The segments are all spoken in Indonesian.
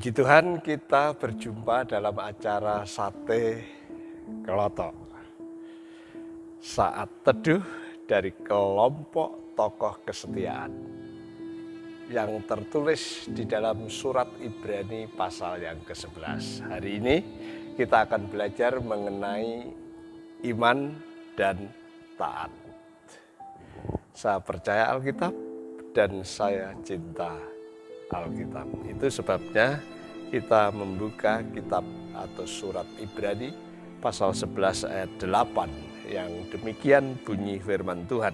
Puji Tuhan, kita berjumpa dalam acara Sate Kelotok. Saat teduh dari kelompok tokoh kesetiaan yang tertulis di dalam surat Ibrani pasal yang ke-11. Hari ini kita akan belajar mengenai iman dan taat. Saya percaya Alkitab dan saya cinta Alkitab. Itu sebabnya kita membuka kitab atau surat Ibrani pasal 11 ayat 8 yang demikian bunyi firman Tuhan.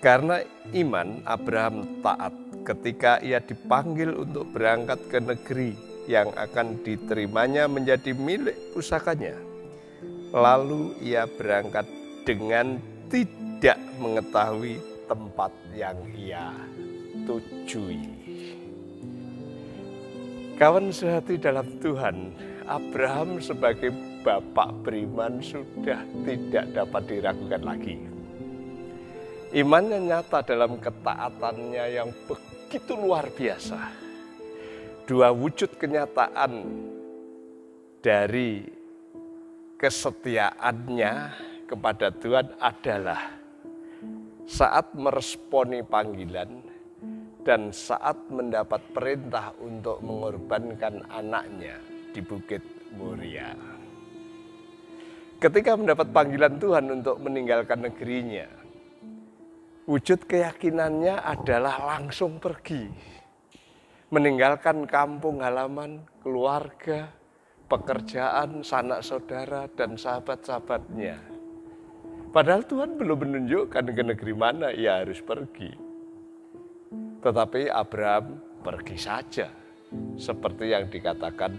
Karena iman Abraham taat ketika ia dipanggil untuk berangkat ke negeri yang akan diterimanya menjadi milik pusakanya. Lalu ia berangkat dengan tidak mengetahui tempat yang ia tujui. Kawan sehati dalam Tuhan, Abraham sebagai bapak beriman sudah tidak dapat diragukan lagi. Imannya nyata dalam ketaatannya yang begitu luar biasa. Dua wujud kenyataan dari kesetiaannya kepada Tuhan adalah saat meresponi panggilan dan saat mendapat perintah untuk mengorbankan anaknya di Bukit Moria. Ketika mendapat panggilan Tuhan untuk meninggalkan negerinya, wujud keyakinannya adalah langsung pergi. Meninggalkan kampung halaman, keluarga, pekerjaan, sanak saudara, dan sahabat-sahabatnya. Padahal Tuhan belum menunjukkan ke negeri mana ia harus pergi. Tetapi Abraham pergi saja, seperti yang dikatakan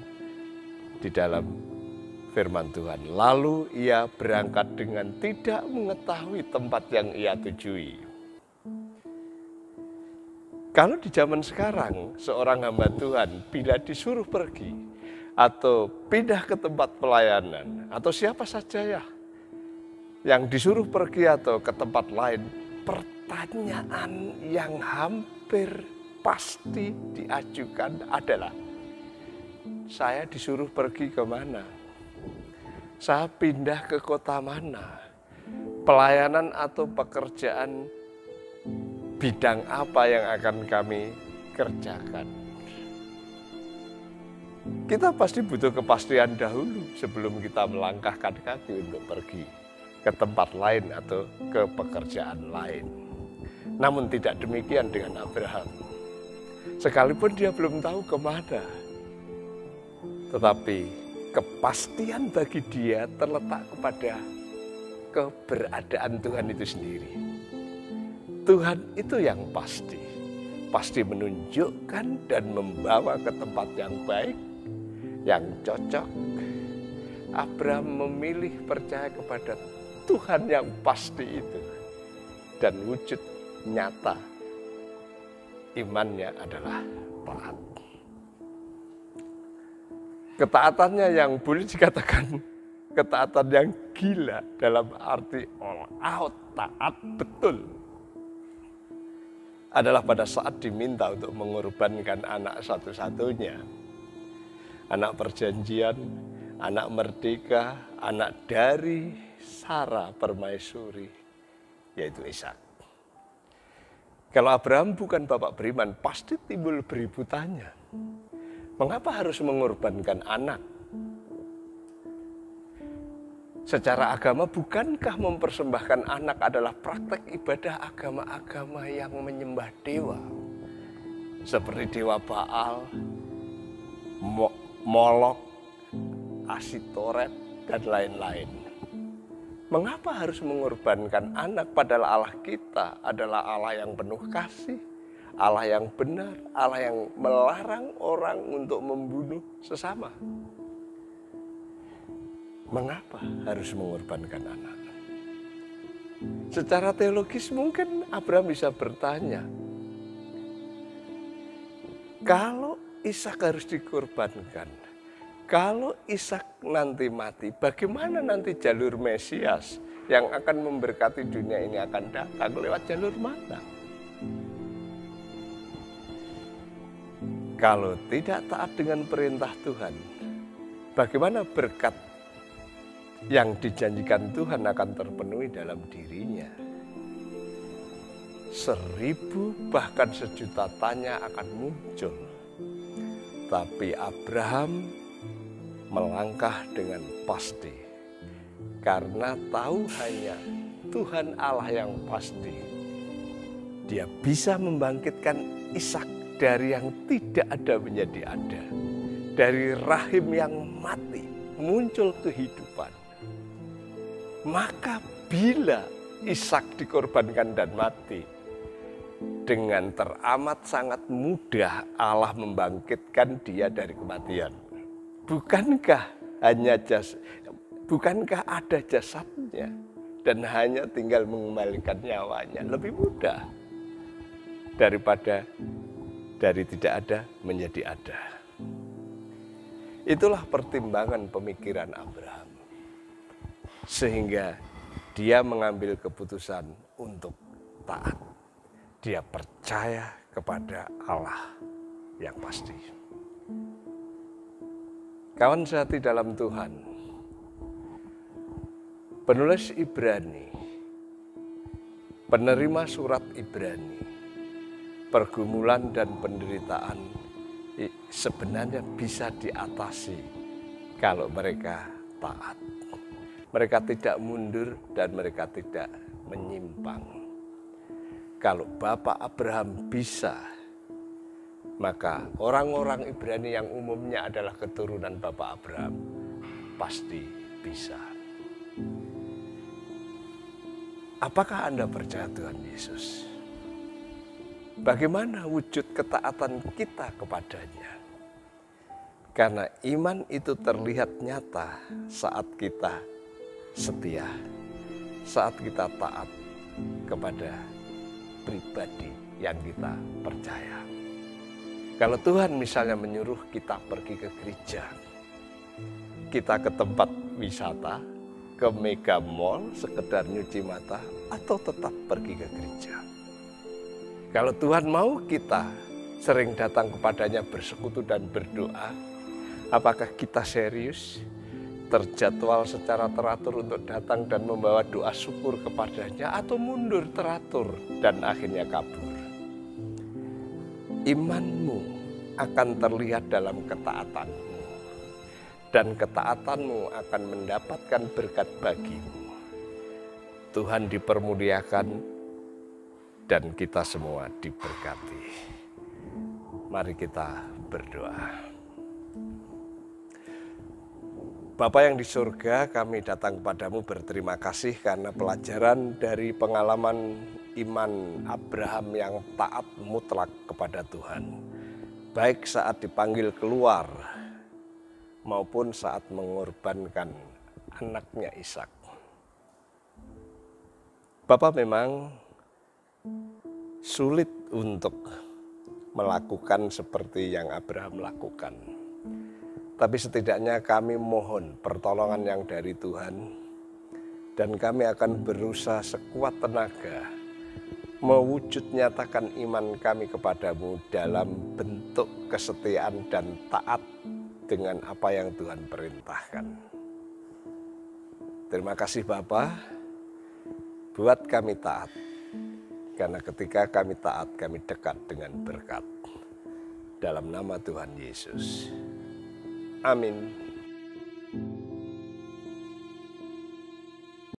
di dalam firman Tuhan. Lalu ia berangkat dengan tidak mengetahui tempat yang ia tujui. Kalau di zaman sekarang, seorang hamba Tuhan bila disuruh pergi atau pindah ke tempat pelayanan, atau siapa saja ya yang disuruh pergi atau ke tempat lain, pertanyaan yang hampir pasti diajukan adalah, saya disuruh pergi ke mana? Saya pindah ke kota mana? Pelayanan atau pekerjaan bidang apa yang akan kami kerjakan? Kita pasti butuh kepastian dahulu sebelum kita melangkahkan kaki untuk pergi ke tempat lain atau ke pekerjaan lain. Namun tidak demikian dengan Abraham. Sekalipun dia belum tahu kemana, tetapi kepastian bagi dia terletak kepada keberadaan Tuhan itu sendiri. Tuhan itu yang pasti menunjukkan dan membawa ke tempat yang baik, yang cocok. Abraham memilih percaya kepada Tuhan yang pasti itu, dan wujud nyata imannya adalah taat. Ketaatannya yang boleh dikatakan ketaatan yang gila dalam arti all out, taat betul, adalah pada saat diminta untuk mengorbankan anak satu-satunya, anak perjanjian, anak merdeka, anak dari Sarah permaisuri, yaitu Ishak. Kalau Abraham bukan bapak beriman, pasti timbul beribu tanya. Mengapa harus mengorbankan anak? Secara agama, bukankah mempersembahkan anak adalah praktek ibadah agama-agama yang menyembah dewa? Seperti dewa Baal, Molok, Asitoret, dan lain-lain. Mengapa harus mengorbankan anak padahal Allah kita adalah Allah yang penuh kasih, Allah yang benar, Allah yang melarang orang untuk membunuh sesama? Mengapa harus mengorbankan anak? Secara teologis mungkin Abraham bisa bertanya, kalau Ishak harus dikorbankan, kalau Ishak nanti mati, bagaimana nanti jalur Mesias yang akan memberkati dunia ini akan datang lewat jalur mana? Kalau tidak taat dengan perintah Tuhan, bagaimana berkat yang dijanjikan Tuhan akan terpenuhi dalam dirinya? 1000 bahkan 1.000.000 tanya akan muncul. Tapi Abraham melangkah dengan pasti karena tahu hanya Tuhan Allah yang pasti. Dia bisa membangkitkan Ishak dari yang tidak ada menjadi ada. Dari rahim yang mati muncul kehidupan. Maka bila Ishak dikorbankan dan mati, dengan teramat sangat mudah Allah membangkitkan dia dari kematian. Bukankah ada jasadnya dan hanya tinggal mengembalikan nyawanya? Lebih mudah daripada dari tidak ada menjadi ada. Itulah pertimbangan pemikiran Abraham. Sehingga dia mengambil keputusan untuk taat. Dia percaya kepada Allah yang pasti. Kawan sehati dalam Tuhan, penulis Ibrani, penerima surat Ibrani, pergumulan dan penderitaan sebenarnya bisa diatasi kalau mereka taat. Mereka tidak mundur dan mereka tidak menyimpang. Kalau Bapak Abraham bisa, maka orang-orang Ibrani yang umumnya adalah keturunan Bapak Abraham pasti bisa. Apakah Anda percaya Tuhan Yesus? Bagaimana wujud ketaatan kita kepadanya? Karena iman itu terlihat nyata saat kita setia, saat kita taat kepada pribadi yang kita percaya. Kalau Tuhan misalnya menyuruh kita pergi ke gereja, kita ke tempat wisata, ke mega mall, sekedar nyuci mata, atau tetap pergi ke gereja. Kalau Tuhan mau kita sering datang kepadanya bersekutu dan berdoa, apakah kita serius? Terjadwal secara teratur untuk datang dan membawa doa syukur kepadanya, atau mundur teratur dan akhirnya kabur? Imanmu akan terlihat dalam ketaatanmu, dan ketaatanmu akan mendapatkan berkat bagimu. Tuhan dipermuliakan dan kita semua diberkati. Mari kita berdoa. Bapa yang di surga, kami datang kepadamu berterima kasih karena pelajaran dari pengalaman iman Abraham yang taat mutlak kepada Tuhan. Baik saat dipanggil keluar maupun saat mengorbankan anaknya Ishak. Bapa, memang sulit untuk melakukan seperti yang Abraham lakukan. Tapi setidaknya kami mohon pertolongan yang dari Tuhan, dan kami akan berusaha sekuat tenaga mewujud nyatakan iman kami kepadamu dalam bentuk kesetiaan dan taat dengan apa yang Tuhan perintahkan. Terima kasih Bapa, buat kami taat, karena ketika kami taat kami dekat dengan berkat. Dalam nama Tuhan Yesus. Amin.